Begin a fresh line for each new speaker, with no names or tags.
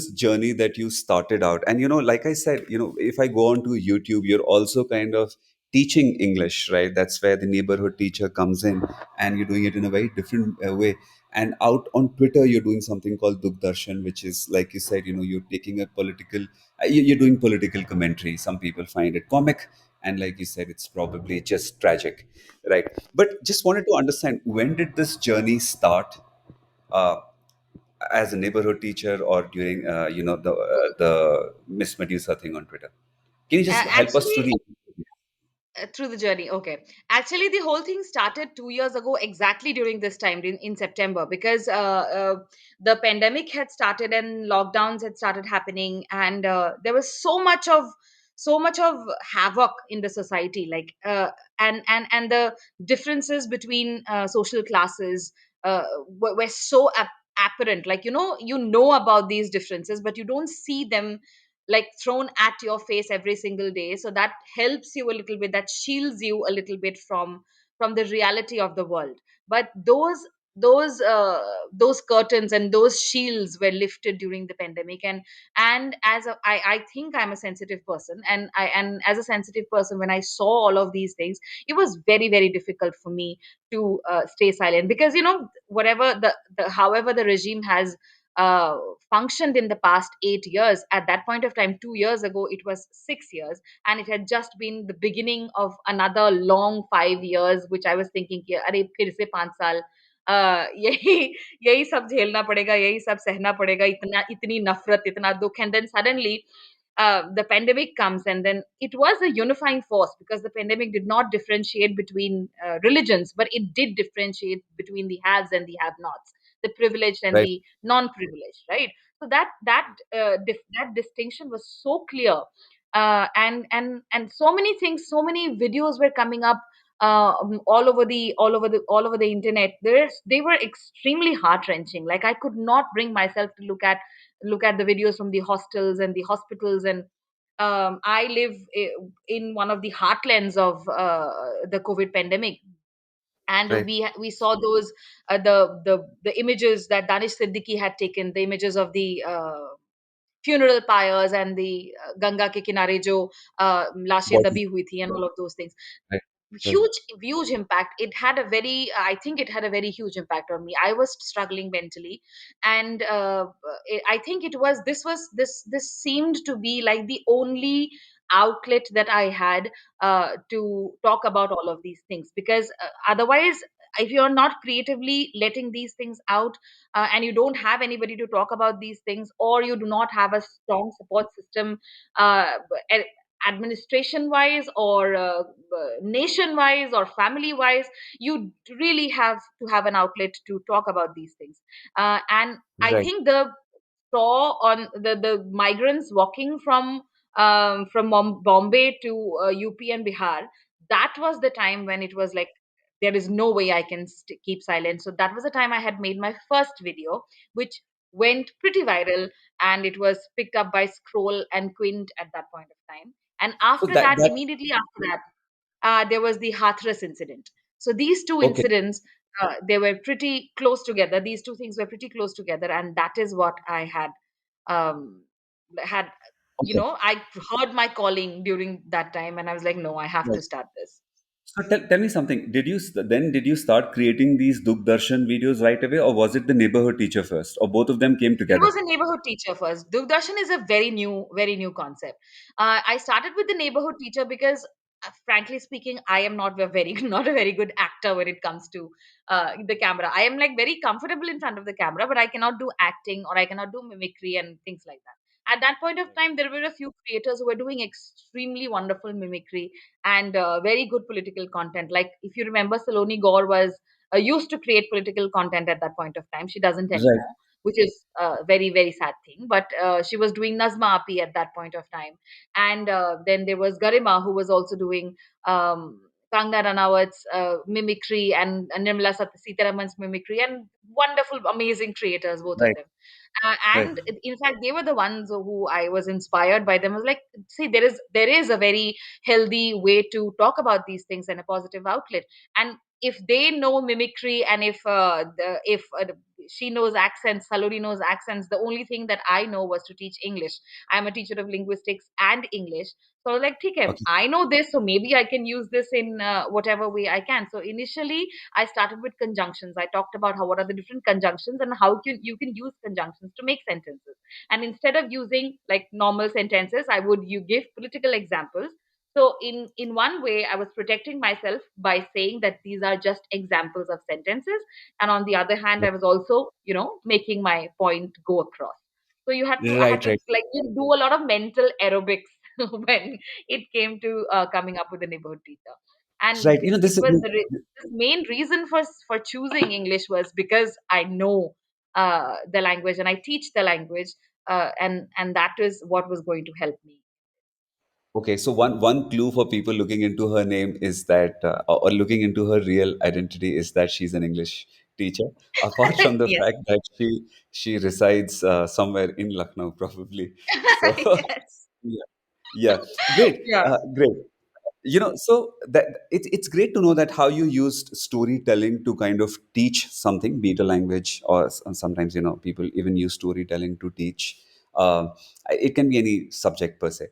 journey that you started out, and like I said, if I go on to YouTube, you're also kind of teaching English, right? That's where the neighborhood teacher comes in, and you're doing it in a very different way. And out on Twitter, you're doing something called Dugdarshan, which is, like you said, you're taking a political, you're doing political commentary. Some people find it comic, and like you said, it's probably just tragic, right? But just wanted to understand, when did this journey start, uh, as a neighborhood teacher, or during the Miss Medusa thing on Twitter? Can you just help us through
Actually,
the?
through the journey, okay. Actually, the whole thing started 2 years ago, exactly during this time in September, because the pandemic had started and lockdowns had started happening, and there was so much of havoc in the society, like and the differences between social classes were so apparent. Like, you know about these differences, but you don't see them like thrown at your face every single day. So that helps you a little bit, that shields you a little bit from the reality of the world. But those curtains and those shields were lifted during the pandemic. And I think I'm a sensitive person, and as a sensitive person, when I saw all of these things, it was very, very difficult for me to stay silent, because whatever the however the regime has uh, functioned in the past 8 years. At that point of time, 2 years ago, it was 6 years, and it had just been the beginning of another long 5 years, which I was thinking, कि अरे फिर से 5 साल यही यही सब झेलना पड़ेगा, यही सब सहना पड़ेगा, इतना इतनी नफरत, इतना दुख, and then suddenly the pandemic comes, and then it was a unifying force, because the pandemic did not differentiate between religions, but it did differentiate between the haves and the have-nots, the privileged and
Right,
the non-privileged, right? So that distinction was so clear, and so many things, so many videos were coming up all over the internet. They were extremely heart wrenching. Like, I could not bring myself to look at the videos from the hostels and the hospitals. And I live in one of the heartlands of the COVID pandemic, and
right,
we saw those the images that Danish Siddiqui had taken, the images of the funeral pyres and the Ganga ke kinare jo लाशें
body,
दबी हुई थी, and all of those things.
right, right,
Huge impact. It had a very I think it had a very huge impact on me. I was struggling mentally, and I think this seemed to be like the only outlet that I had to talk about all of these things, because otherwise, if you're not creatively letting these things out, and you don't have anybody to talk about these things, or you do not have a strong support system, uh, administration wise, or nation wise, or family wise, you really have to have an outlet to talk about these things. And I
right.
think the saw on the migrants walking from Bombay to UP and Bihar, that was the time when it was like, there is no way I can keep silent. So that was the time I had made my first video, which went pretty viral, and it was picked up by Scroll and Quint at that point of time. And
So
after
that
that,
that
immediately after that, there was the Hathras incident. So these two
okay,
incidents, they were pretty close together. These two things were pretty close together, and that is what I um, had.
okay.
I heard my calling during that time, and I was like, no, I have
Right.
to start this.
So tell me something. Did you start creating these Dugdarshan videos right away, or was it the neighborhood teacher first, or both of them came
It
together?
was a neighborhood teacher first. Dugdarshan is a very new concept. I started with the neighborhood teacher because, frankly speaking, I am not a very not a very good actor when it comes to the camera. I am like very comfortable in front of the camera, but I cannot do acting, or I cannot do mimicry and things like that. At that point of time, there were a few creators who were doing extremely wonderful mimicry and very good political content. Like, if you remember, Saloni Gaur was used to create political content at that point of time. She doesn't
Right,
anymore, which is a very, very sad thing. But she was doing Nazma Api at that point of time. And then there was Garima, who was also doing Kangna Ranawat's mimicry, and Nirmala Sitaraman's mimicry, and wonderful, amazing creators, both of
right,
them.
right,
And in fact, they were the ones who I was inspired by them. I was like, see, there is a very healthy way to talk about these things, and a positive outlet. And if they know mimicry, and if she knows accents, Saloni knows accents, the only thing that I know was to teach English. I'm a teacher of linguistics and English. So I was like, okay,
Okay.
I know this, so maybe I can use this in whatever way I can. So initially, I started with conjunctions. I talked about how what are the different conjunctions and how you can use conjunctions to make sentences. And instead of using like normal sentences, I would you give political examples. So in one way, I was protecting myself by saying that these are just examples of sentences, and on the other hand, I was also making my point go across. So I had
Right,
to
right,
like do a lot of mental aerobics when it came to coming up with a neighborhood teacher. And
right.
it
This is
was the main reason for choosing English was because I know the language and I teach the language, and that is what was going to help me.
okay. So one clue for people looking into her name is that, or looking into her real identity, is that she's an English teacher. Apart from the
Yes.
fact that she resides somewhere in Lucknow, probably. So
Yes.
yeah, yeah, great,
Yeah.
great. So that it's great to know that how you used storytelling to kind of teach something, be it a language, or sometimes people even use storytelling to teach. uh, it can be any subject per se.